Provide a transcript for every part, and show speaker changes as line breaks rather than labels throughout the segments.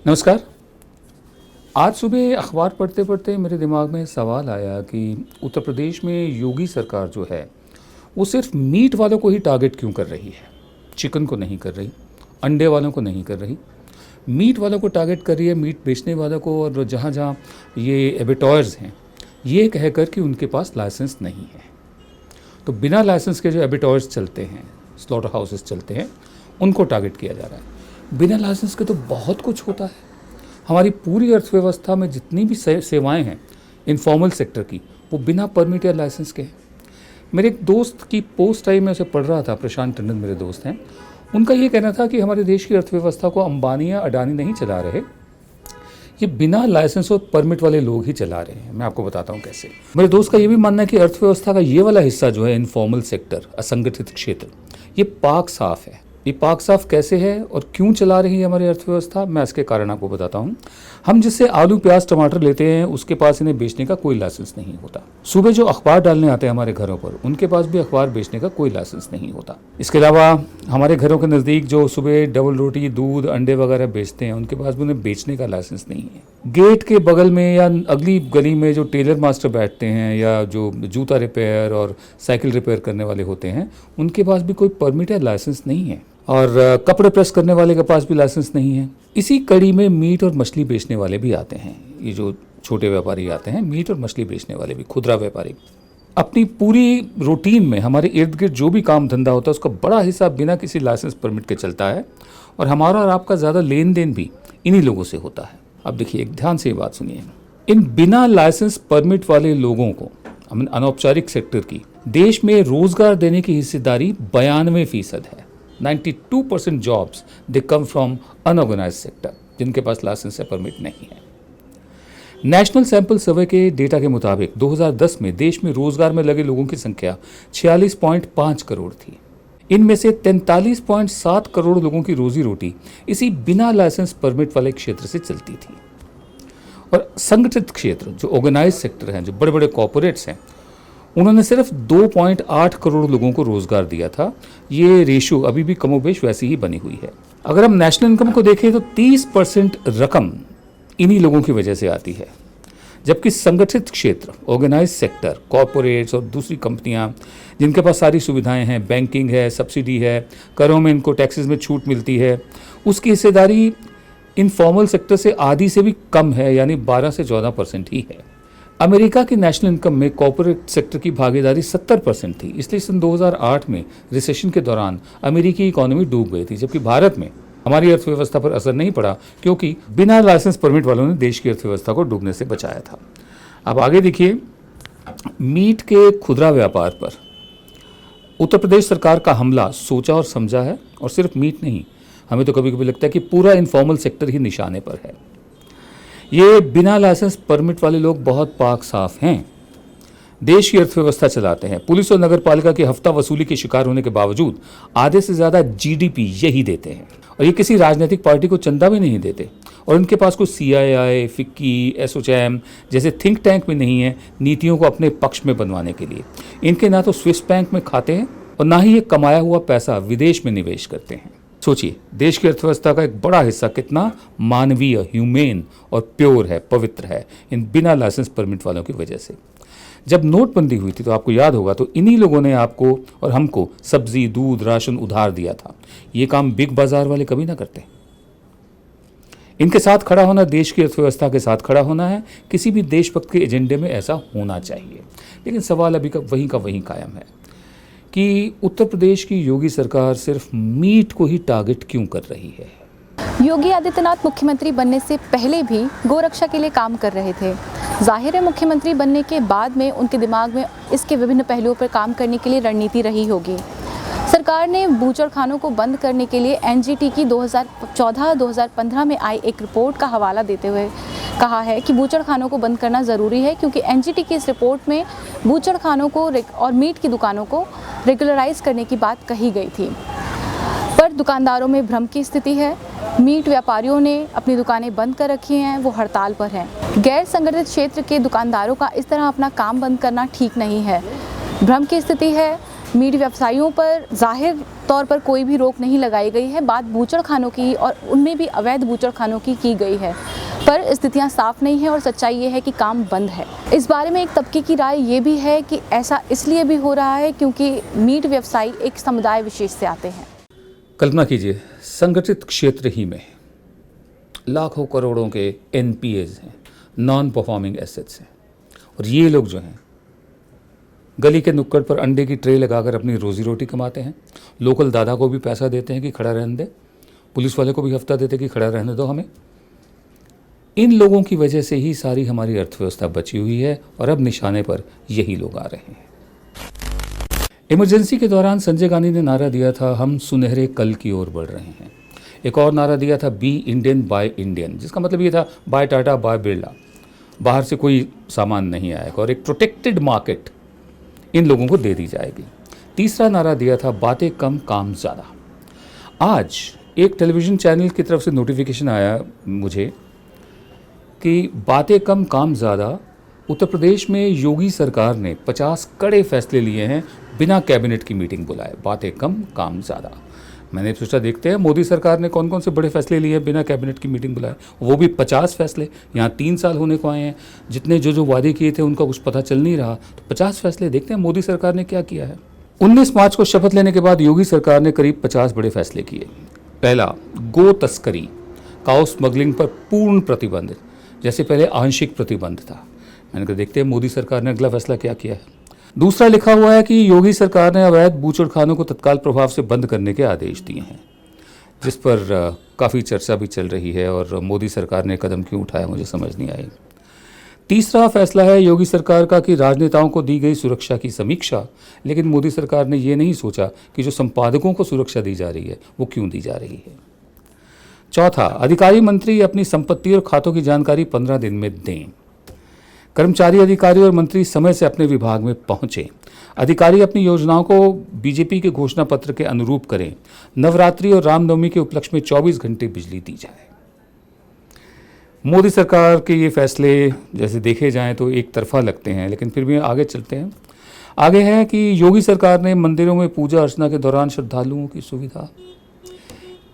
नमस्कार। आज सुबह अखबार पढ़ते पढ़ते मेरे दिमाग में सवाल आया कि उत्तर प्रदेश में योगी सरकार जो है वो सिर्फ मीट वालों को ही टारगेट क्यों कर रही है। चिकन को नहीं कर रही, अंडे वालों को नहीं कर रही, मीट वालों को टारगेट कर रही है, मीट बेचने वालों को। और जहाँ जहाँ ये एबिटॉयर्स हैं ये कह कर कि उनके पास लाइसेंस नहीं है, तो बिना लाइसेंस के जो एबिटॉयर्स चलते हैं, स्लॉटर हाउसेस चलते हैं, उनको टारगेट किया जा रहा है। बिना लाइसेंस के तो बहुत कुछ होता है। हमारी पूरी अर्थव्यवस्था में जितनी भी सेवाएं हैं इनफॉर्मल सेक्टर की, वो बिना परमिट या लाइसेंस के हैं। मेरे एक दोस्त की पोस्ट आई, मैं उसे पढ़ रहा था, प्रशांत टंडन मेरे दोस्त हैं। उनका ये कहना था कि हमारे देश की अर्थव्यवस्था को अंबानी या अडानी नहीं चला रहे, ये बिना लाइसेंस और परमिट वाले लोग ही चला रहे हैं। मैं आपको बताता हूँ कैसे। मेरे दोस्त का ये भी मानना है कि अर्थव्यवस्था का ये वाला हिस्सा जो है इनफॉर्मल सेक्टर, असंगठित क्षेत्र, ये पाक साफ है। ये पाक साफ कैसे है और क्यों चला रही है हमारी अर्थव्यवस्था, मैं इसके कारण आपको बताता हूँ। हम जिससे आलू प्याज टमाटर लेते हैं उसके पास इन्हें बेचने का कोई लाइसेंस नहीं होता। सुबह जो अखबार डालने आते हैं हमारे घरों पर, उनके पास भी अखबार बेचने का कोई लाइसेंस नहीं होता। इसके अलावा हमारे घरों के नज़दीक जो सुबह डबल रोटी, दूध, अंडे वगैरह बेचते हैं, उनके पास भी उन्हें बेचने का लाइसेंस नहीं है। गेट के बगल में या अगली गली में जो टेलर मास्टर बैठते हैं या जो जूता रिपेयर और साइकिल रिपेयर करने वाले होते हैं, उनके पास भी कोई परमिट या लाइसेंस नहीं है। और कपड़े प्रेस करने वाले के पास भी लाइसेंस नहीं है। इसी कड़ी में मीट और मछली बेचने वाले भी आते हैं। ये जो छोटे व्यापारी आते हैं, मीट और मछली बेचने वाले भी, खुदरा व्यापारी, अपनी पूरी रूटीन में हमारे इर्द गिर्द जो भी काम धंधा होता है उसका बड़ा हिस्सा बिना किसी लाइसेंस परमिट के चलता है। और हमारा और आपका ज़्यादा लेन देन भी इन्हीं लोगों से होता है। अब देखिए, एक ध्यान से ये बात सुनिए। इन बिना लाइसेंस परमिट वाले लोगों को, अनौपचारिक सेक्टर की, देश में रोजगार देने की हिस्सेदारी 92% है। 92% jobs they come from unorganised sector, जिनके पास लाइसेंस या परमिट नहीं है। नेशनल सैंपल सर्वे के डेटा के मुताबिक 2010 में देश में रोजगार में लगे लोगों की संख्या 46.5 करोड़ थी। इनमें से 43.7 करोड़ लोगों की रोजी रोटी इसी बिना लाइसेंस परमिट वाले क्षेत्र से चलती थी। और संगठित क्षेत्र, जो ऑर्गेनाइज सेक्टर हैं, जो बड़े बड़े कॉर्पोरेट्स हैं, उन्होंने सिर्फ 2.8 करोड़ लोगों को रोजगार दिया था। ये रेशो अभी भी कमोबेश वैसी ही बनी हुई है। अगर हम नेशनल इनकम को देखें तो 30% रकम इन्हीं लोगों की वजह से आती है, जबकि संगठित क्षेत्र, ऑर्गेनाइज सेक्टर, कॉर्पोरेट्स और दूसरी कंपनियां जिनके पास सारी सुविधाएं हैं, बैंकिंग है, सब्सिडी है, करों में इनको टैक्सेस में छूट मिलती है, उसकी हिस्सेदारी इनफॉर्मल सेक्टर से आधी से भी कम है, यानी 12 से 14% ही है। अमेरिका की नेशनल इनकम में कॉर्पोरेट सेक्टर की भागीदारी 70% थी। इसलिए सन 2008 में रिसेशन के दौरान अमेरिकी इकोनॉमी डूब गई थी, जबकि भारत में हमारी अर्थव्यवस्था पर असर नहीं पड़ा, क्योंकि बिना लाइसेंस परमिट वालों ने देश की अर्थव्यवस्था को डूबने से बचाया था। अब आगे देखिए, मीट के खुदरा व्यापार पर उत्तर प्रदेश सरकार का हमला सोचा और समझा है। और सिर्फ मीट नहीं, हमें तो कभी कभी लगता है कि पूरा इनफॉर्मल सेक्टर ही निशाने पर है। ये बिना लाइसेंस परमिट वाले लोग बहुत पाक साफ हैं, देश की अर्थव्यवस्था चलाते हैं। पुलिस और नगर पालिका की हफ्ता वसूली के शिकार होने के बावजूद आधे से ज़्यादा जीडीपी यही देते हैं। और ये किसी राजनीतिक पार्टी को चंदा भी नहीं देते। और इनके पास कोई सीआईआई, फिक्की, एसोचैम जैसे थिंक टैंक भी नहीं है नीतियों को अपने पक्ष में बनवाने के लिए। इनके ना तो स्विस बैंक में खाते हैं और ना ही ये कमाया हुआ पैसा विदेश में निवेश करते हैं। सोचिए, देश की अर्थव्यवस्था का एक बड़ा हिस्सा कितना मानवीय, ह्यूमेन और प्योर है, पवित्र है, इन बिना लाइसेंस परमिट वालों की वजह से। जब नोटबंदी हुई थी तो आपको याद होगा, तो इन्हीं लोगों ने आपको और हमको सब्जी, दूध, राशन उधार दिया था। ये काम बिग बाजार वाले कभी ना करते। इनके साथ खड़ा होना देश की अर्थव्यवस्था के साथ खड़ा होना है। किसी भी देशभक्त के एजेंडे में ऐसा होना चाहिए। लेकिन सवाल अभी का वहीं कायम है कि उत्तर प्रदेश की योगी सरकार सिर्फ मीट को ही टारगेट क्यों कर रही है।
योगी आदित्यनाथ मुख्यमंत्री बनने से पहले भी गोरक्षा के लिए काम कर रहे थे। जाहिर है, मुख्यमंत्री बनने के बाद में उनके दिमाग में इसके विभिन्न पहलुओं पर काम करने के लिए रणनीति रही होगी। सरकार ने बूचड़खानों को बंद करने के लिए एनजीटी की 2014-2015 में आई एक रिपोर्ट का हवाला देते हुए कहा है कि बूचड़खानों को बंद करना ज़रूरी है, क्योंकि एनजीटी की इस रिपोर्ट में बूचड़खानों को और मीट की दुकानों को रेगुलराइज करने की बात कही गई थी। पर दुकानदारों में भ्रम की स्थिति है। मीट व्यापारियों ने अपनी दुकानें बंद कर रखी हैं, वो हड़ताल पर हैं। गैर संगठित क्षेत्र के दुकानदारों का इस तरह अपना काम बंद करना ठीक नहीं है। भ्रम की स्थिति है। मीट व्यवसायियों पर जाहिर तौर पर कोई भी रोक नहीं लगाई गई है। बात बूचड़खानों की और उनमें भी अवैध बूचड़खानों की गई है, पर स्थितियां साफ नहीं है और सच्चाई ये है कि काम बंद है। इस बारे में एक तबके की राय ये भी है कि ऐसा इसलिए भी हो रहा है क्योंकि मीट व्यवसायी एक समुदाय विशेष से आते हैं।
कल्पना कीजिए, संगठित क्षेत्र ही में लाखों करोड़ों के एनपीएज हैं, नॉन परफॉर्मिंग एसेट्स हैं, और ये लोग जो हैं गली के नुक्कड़ पर अंडे की ट्रे लगाकर अपनी रोजी रोटी कमाते हैं। लोकल दादा को भी पैसा देते हैं कि खड़ा रहने दे, पुलिस वाले को भी हफ्ता देते कि खड़ा रहने दो हमें। इन लोगों की वजह से ही सारी हमारी अर्थव्यवस्था बची हुई है और अब निशाने पर यही लोग आ रहे हैं। इमरजेंसी के दौरान संजय गांधी ने नारा दिया था, हम सुनहरे कल की ओर बढ़ रहे हैं। एक और नारा दिया था, बी इंडियन बाय इंडियन, जिसका मतलब ये था बाय टाटा बाय बिरला, बाहर से कोई सामान नहीं आएगा और एक प्रोटेक्टेड मार्केट इन लोगों को दे दी जाएगी। तीसरा नारा दिया था, बातें कम काम ज़्यादा। आज एक टेलीविज़न चैनल की तरफ से नोटिफिकेशन आया मुझे कि बातें कम काम ज़्यादा, उत्तर प्रदेश में योगी सरकार ने 50 कड़े फैसले लिए हैं बिना कैबिनेट की मीटिंग बुलाए। बातें कम काम ज़्यादा। मैंने सोचा देखते हैं मोदी सरकार ने कौन कौन से बड़े फैसले लिए हैं बिना कैबिनेट की मीटिंग बुलाए, वो भी 50 फैसले। यहाँ 3 साल होने को आए हैं, जितने जो वादे किए थे उनका कुछ पता चल नहीं रहा, तो 50 फैसले। देखते हैं मोदी सरकार ने क्या किया है। 19 मार्च को शपथ लेने के बाद योगी सरकार ने करीब 50 बड़े फैसले किए। पहला, गो तस्करी, काउ स्मगलिंग पर पूर्ण प्रतिबंध, जैसे पहले आंशिक प्रतिबंध था। मैंने कहा देखते हैं मोदी सरकार ने अगला फैसला क्या किया है। दूसरा लिखा हुआ है कि योगी सरकार ने अवैध बूचड़खानों को तत्काल प्रभाव से बंद करने के आदेश दिए हैं, जिस पर काफ़ी चर्चा भी चल रही है और मोदी सरकार ने कदम क्यों उठाया मुझे समझ नहीं आई। तीसरा फैसला है योगी सरकार का कि राजनेताओं को दी गई सुरक्षा की समीक्षा, लेकिन मोदी सरकार ने ये नहीं सोचा कि जो संपादकों को सुरक्षा दी जा रही है वो क्यों दी जा रही है। चौथा, अधिकारी मंत्री अपनी संपत्ति और खातों की जानकारी 15 दिन में दें। कर्मचारी, अधिकारी और मंत्री समय से अपने विभाग में पहुंचे। अधिकारी अपनी योजनाओं को बीजेपी के घोषणा पत्र के अनुरूप करें। नवरात्रि और रामनवमी के उपलक्ष्य में 24 घंटे बिजली दी जाए। मोदी सरकार के ये फैसले जैसे देखे जाएं तो एक तरफा लगते हैं, लेकिन फिर भी आगे चलते हैं। आगे है कि योगी सरकार ने मंदिरों में पूजा अर्चना के दौरान श्रद्धालुओं की सुविधा।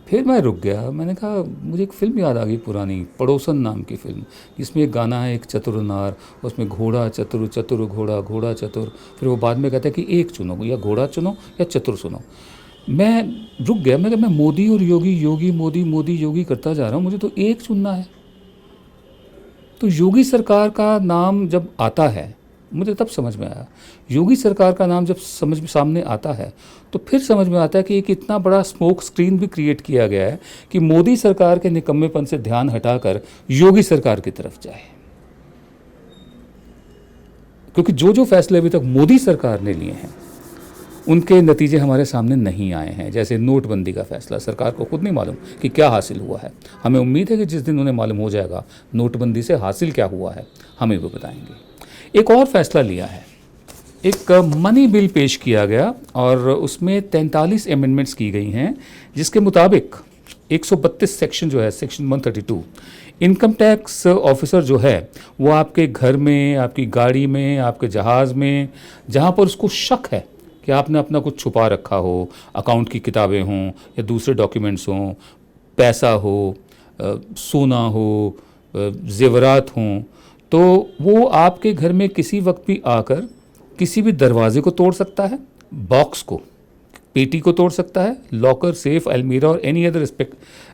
फिर मैं रुक गया, मैंने कहा मुझे एक फ़िल्म याद आ गई पुरानी, पड़ोसन नाम की फ़िल्म, जिसमें एक गाना है, एक चतुर नार, उसमें घोड़ा चतुर चतुर घोड़ा घोड़ा चतुर, फिर वो बाद में कहता है कि एक चुनो, या घोड़ा चुनो या चतुर चुनो। मैं रुक गया, मैं मोदी और योगी, योगी मोदी, मोदी योगी करता जा रहा हूँ, मुझे तो एक चुनना है। तो योगी सरकार का नाम जब आता है मुझे तब समझ में आया, योगी सरकार का नाम जब समझ में सामने आता है तो फिर समझ में आता है कि एक इतना बड़ा स्मोक स्क्रीन भी क्रिएट किया गया है कि मोदी सरकार के निकम्मेपन से ध्यान हटाकर योगी सरकार की तरफ जाए। क्योंकि जो जो फैसले अभी तक मोदी सरकार ने लिए हैं उनके नतीजे हमारे सामने नहीं आए हैं। जैसे नोटबंदी का फैसला, सरकार को खुद नहीं मालूम कि क्या हासिल हुआ है। हमें उम्मीद है कि जिस दिन उन्हें मालूम हो जाएगा नोटबंदी से हासिल क्या हुआ है, हमें वो बताएंगे। एक और फैसला लिया है, एक मनी बिल पेश किया गया और उसमें 43 अमेंडमेंट्स की गई हैं, जिसके मुताबिक 132 सेक्शन जो है, सेक्शन 132, इनकम टैक्स ऑफिसर जो है वो आपके घर में, आपकी गाड़ी में, आपके जहाज़ में, जहाँ पर उसको शक है कि आपने अपना कुछ छुपा रखा हो, अकाउंट की किताबें हों या दूसरे डॉक्यूमेंट्स हों, पैसा हो, सोना हो, जेवरात हों, तो वो आपके घर में किसी वक्त भी आकर किसी भी दरवाजे को तोड़ सकता है, बॉक्स को, पेटी को तोड़ सकता है, लॉकर, सेफ, अलमीरा और any other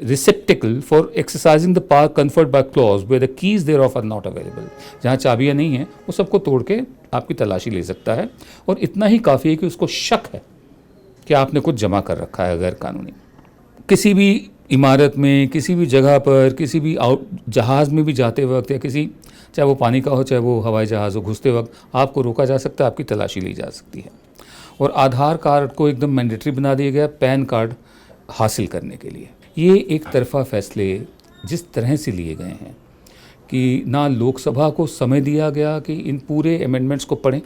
receptacle for exercising the power conferred by clause where the keys thereof are not available. जहाँ चाबियाँ नहीं हैं वो सबको तोड़ के आपकी तलाशी ले सकता है। और इतना ही काफ़ी है कि उसको शक है कि आपने कुछ जमा कर रखा है गैर कानूनी। किसी भी इमारत में, किसी भी जगह पर, किसी भी जहाज़ में भी जाते वक्त या किसी, चाहे वो पानी का हो चाहे वो हवाई जहाज़ हो, घुसते वक्त आपको रोका जा सकता है, आपकी तलाशी ली जा सकती है। और आधार कार्ड को एकदम मैंडेटरी बना दिया गया पैन कार्ड हासिल करने के लिए। ये एक तरफा फैसले जिस तरह से लिए गए हैं कि ना लोकसभा को समय दिया गया कि इन पूरे अमेंडमेंट्स को पढ़ें,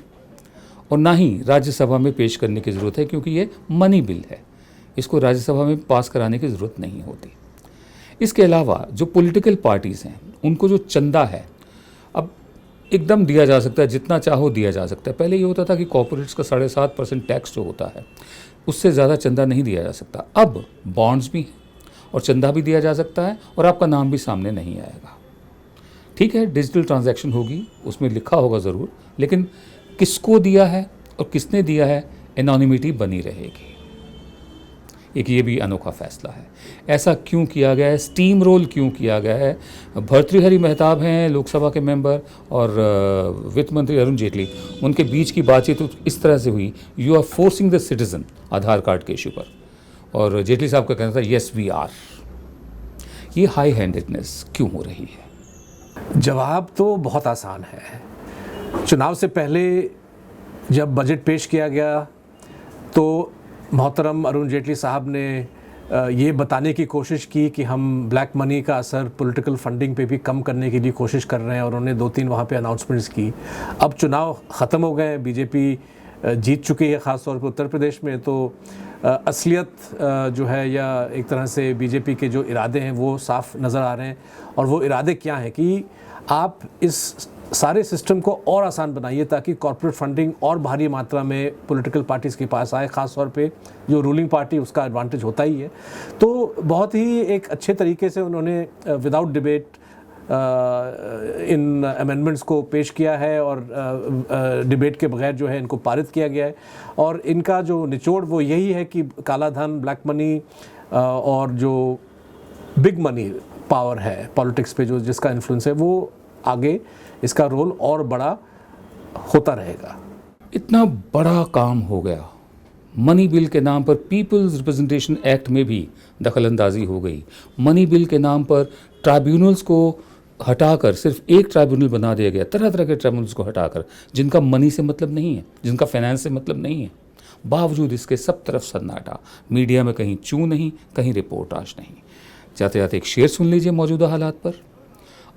और ना ही राज्यसभा में पेश करने की ज़रूरत है, क्योंकि ये मनी बिल है, इसको राज्यसभा में पास कराने की ज़रूरत नहीं होती। इसके अलावा जो पॉलिटिकल पार्टीज़ हैं उनको जो चंदा है, अब एकदम दिया जा सकता है, जितना चाहो दिया जा सकता है। पहले ये होता था कि कॉर्पोरेट्स का 7.5% टैक्स जो होता है उससे ज़्यादा चंदा नहीं दिया जा सकता। अब बॉन्ड्स भी हैं और चंदा भी दिया जा सकता है और आपका नाम भी सामने नहीं आएगा। ठीक है, डिजिटल ट्रांजैक्शन होगी, उसमें लिखा होगा ज़रूर, लेकिन किसको दिया है और किसने दिया है, एनोनिमिटी बनी रहेगी। एक ये भी अनोखा फैसला है। ऐसा क्यों किया गया है, स्टीम रोल क्यों किया गया है? भर्तृहरि मेहताब हैं लोकसभा के मेंबर और वित्त मंत्री अरुण जेटली, उनके बीच की बातचीत तो इस तरह से हुई, you are forcing the citizen Aadhaar card के इशू पर, और जेटली साहब का कहना था येस वी आर। ये हाई हैंडेडनेस क्यों हो रही है?
जवाब तो बहुत आसान है। चुनाव से पहले जब बजट पेश किया गया तो मोहतरम अरुण जेटली साहब ने ये बताने की कोशिश की कि हम ब्लैक मनी का असर पॉलिटिकल फंडिंग पे भी कम करने के लिए कोशिश कर रहे हैं, और उन्होंने 2-3 वहाँ पे अनाउंसमेंट्स की। अब चुनाव ख़त्म हो गए, बीजेपी जीत चुकी है, ख़ास तौर पर उत्तर प्रदेश में। तो असलियत जो है, या एक तरह से बीजेपी के जो इरादे हैं वो साफ नज़र आ रहे हैं। और वो इरादे क्या हैं कि आप इस सारे सिस्टम को और आसान बनाइए ताकि कॉर्पोरेट फंडिंग और भारी मात्रा में पॉलिटिकल पार्टीज़ के पास आए, ख़ास तौर पे जो रूलिंग पार्टी, उसका एडवांटेज होता ही है। तो बहुत ही एक अच्छे तरीके से उन्होंने विदाउट डिबेट इन अमेंडमेंट्स को पेश किया है और डिबेट के बगैर जो है इनको पारित किया गया है। और इनका जो निचोड़ वो यही है कि काला धन, ब्लैक मनी और जो बिग मनी पावर है पॉलिटिक्स पे, जो जिसका इन्फ्लुएंस है, वो आगे इसका रोल और बड़ा होता रहेगा।
इतना बड़ा काम हो गया, मनी बिल के नाम पर पीपल्स रिप्रेजेंटेशन एक्ट में भी दखलंदाजी हो गई। मनी बिल के नाम पर ट्राइब्यूनल्स को हटाकर सिर्फ एक ट्राइब्यूनल बना दिया गया, तरह तरह के ट्राइब्यूनल्स को हटाकर, जिनका मनी से मतलब नहीं है, जिनका फाइनेंस से मतलब नहीं है। बावजूद इसके सब तरफ सन्नाटा, मीडिया में कहीं चू नहीं, कहीं रिपोर्टाज नहीं। जाते जाते एक शेर सुन लीजिए मौजूदा हालात पर।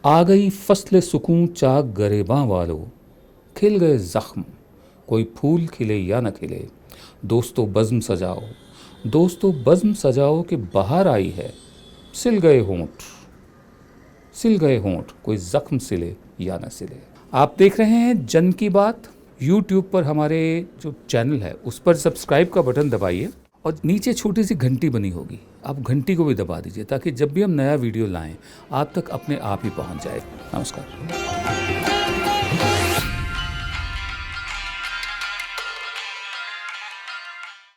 आ गई फसले सुकून चाक गरेबां वालों, खिल गए ज़ख्म, कोई फूल खिले या न खिले, दोस्तों बज़्म सजाओ, दोस्तों बज़्म सजाओ कि बाहर आई है, सिल गए होंठ, सिल गए होंठ, कोई ज़ख्म सिले या न सिले। आप देख रहे हैं जन की बात। यूट्यूब पर हमारे जो चैनल है उस पर सब्सक्राइब का बटन दबाइए और नीचे छोटी सी घंटी बनी होगी, आप घंटी को भी दबा दीजिए ताकि जब भी हम नया वीडियो लाएं आप तक अपने आप ही पहुंच जाए। नमस्कार।